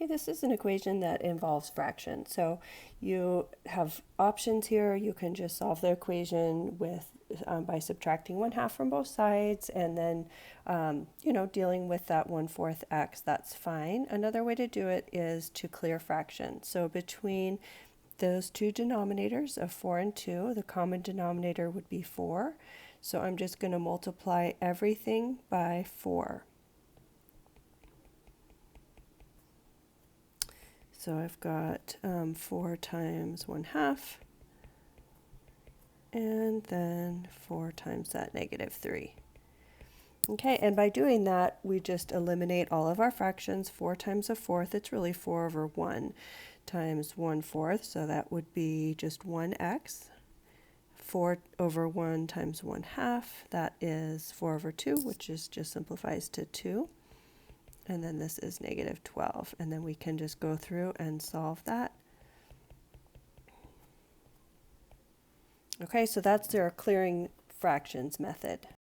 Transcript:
Okay, this is an equation that involves fractions. So you have options here. You can just solve the equation with by subtracting 1/2 from both sides, and then dealing with that 1/4 x. That's fine. Another way to do it is to clear fractions. So between those two denominators of 4 and 2, the common denominator would be 4. So I'm just going to multiply everything by 4. So I've got 4 times 1/2, and then 4 times that -3. Okay, and by doing that, we just eliminate all of our fractions. 4 times 1/4, it's really 4/1 times 1/4, so that would be just 1x. 4/1 times 1/2, that is 4/2, which is just simplifies to 2. And then this is -12. And then we can just go through and solve that. Okay, so that's our clearing fractions method.